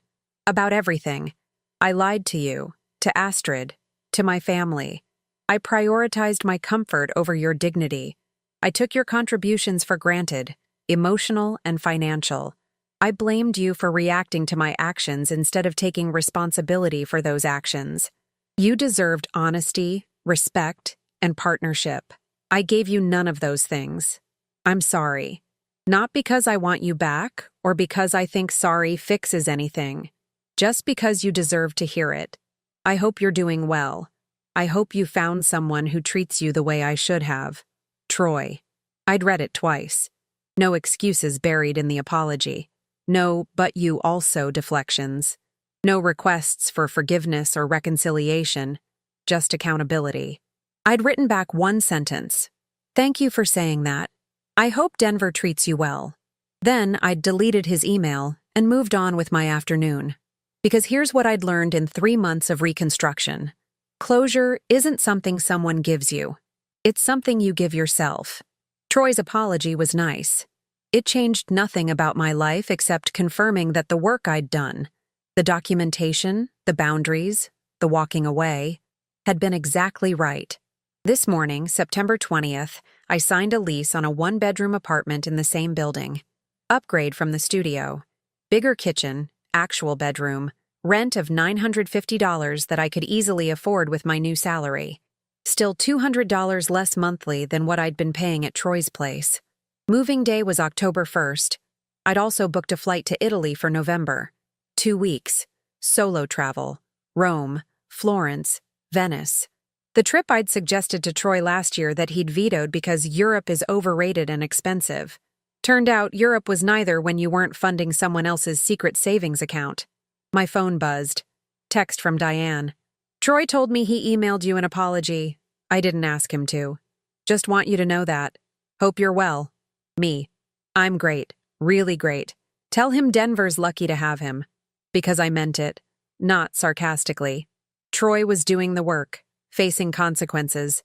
About everything. I lied to you, to Astrid, to my family. I prioritized my comfort over your dignity. I took your contributions for granted, emotional and financial. I blamed you for reacting to my actions instead of taking responsibility for those actions. You deserved honesty, respect, and partnership. I gave you none of those things. I'm sorry. Not because I want you back, or because I think sorry fixes anything. Just because you deserve to hear it. I hope you're doing well. I hope you found someone who treats you the way I should have. Troy." I'd read it twice. No excuses buried in the apology. No "but you also" deflections. No requests for forgiveness or reconciliation. Just accountability. I'd written back one sentence. "Thank you for saying that. I hope Denver treats you well." Then I'd deleted his email and moved on with my afternoon. Because here's what I'd learned in 3 months of reconstruction. Closure isn't something someone gives you. It's something you give yourself. Troy's apology was nice. It changed nothing about my life except confirming that the work I'd done, the documentation, the boundaries, the walking away, had been exactly right. This morning, September 20th, I signed a lease on a 1-bedroom apartment in the same building. Upgrade from the studio. Bigger kitchen, actual bedroom, rent of $950 that I could easily afford with my new salary. Still $200 less monthly than what I'd been paying at Troy's place. Moving day was October 1st. I'd also booked a flight to Italy for November. 2 weeks. Solo travel. Rome, Florence, Venice. The trip I'd suggested to Troy last year that he'd vetoed because Europe is overrated and expensive. Turned out Europe was neither when you weren't funding someone else's secret savings account. My phone buzzed. Text from Diane. "Troy told me he emailed you an apology. I didn't ask him to. Just want you to know that. Hope you're well. Me. I'm great. Really great. Tell him Denver's lucky to have him." Because I meant it. Not sarcastically. Troy was doing the work, facing consequences.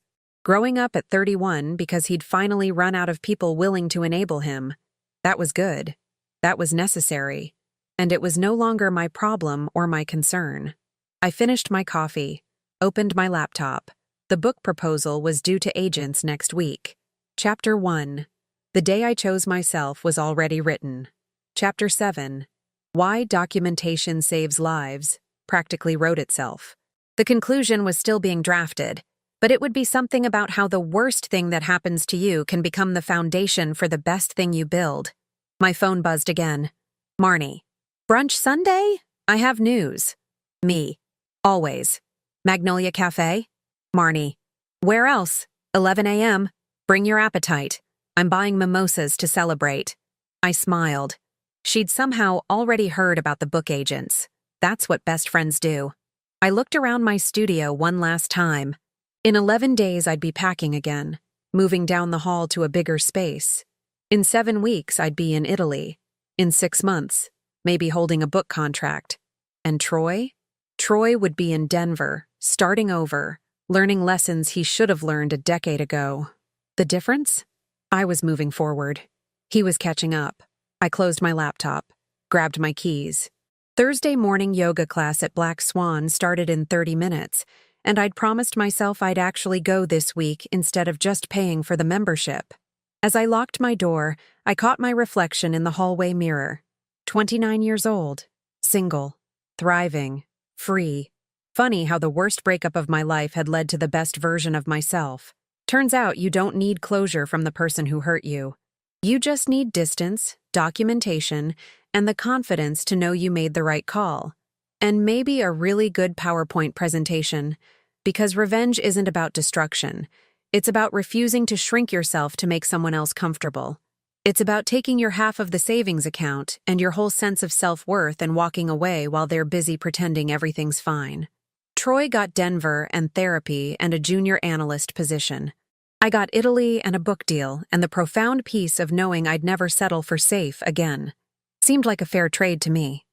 Growing up at 31 because he'd finally run out of people willing to enable him. That was good. That was necessary. And it was no longer my problem or my concern. I finished my coffee, opened my laptop. The book proposal was due to agents next week. Chapter 1. The Day I Chose Myself was already written. Chapter 7. Why Documentation Saves Lives practically wrote itself. The conclusion was still being drafted, but it would be something about how the worst thing that happens to you can become the foundation for the best thing you build. My phone buzzed again. Marnie. Brunch Sunday? I have news. Me. Always. Magnolia Cafe? Marnie. Where else? 11 a.m. Bring your appetite. I'm buying mimosas to celebrate. I smiled. She'd somehow already heard about the book agents. That's what best friends do. I looked around my studio one last time. In 11 days, I'd be packing again, moving down the hall to a bigger space. In 7 weeks, I'd be in Italy. In 6 months, maybe holding a book contract. And Troy? Troy would be in Denver, starting over, learning lessons he should have learned a decade ago. The difference? I was moving forward. He was catching up. I closed my laptop, grabbed my keys. Thursday morning yoga class at Black Swan started in 30 minutes, and I'd promised myself I'd actually go this week instead of just paying for the membership. As I locked my door, I caught my reflection in the hallway mirror. 29 years old, single, thriving, free. Funny how the worst breakup of my life had led to the best version of myself. Turns out you don't need closure from the person who hurt you. You just need distance, documentation, and the confidence to know you made the right call. And maybe a really good PowerPoint presentation, because revenge isn't about destruction. It's about refusing to shrink yourself to make someone else comfortable. It's about taking your half of the savings account and your whole sense of self-worth and walking away while they're busy pretending everything's fine. Troy got Denver and therapy and a junior analyst position. I got Italy and a book deal and the profound peace of knowing I'd never settle for safe again. Seemed like a fair trade to me.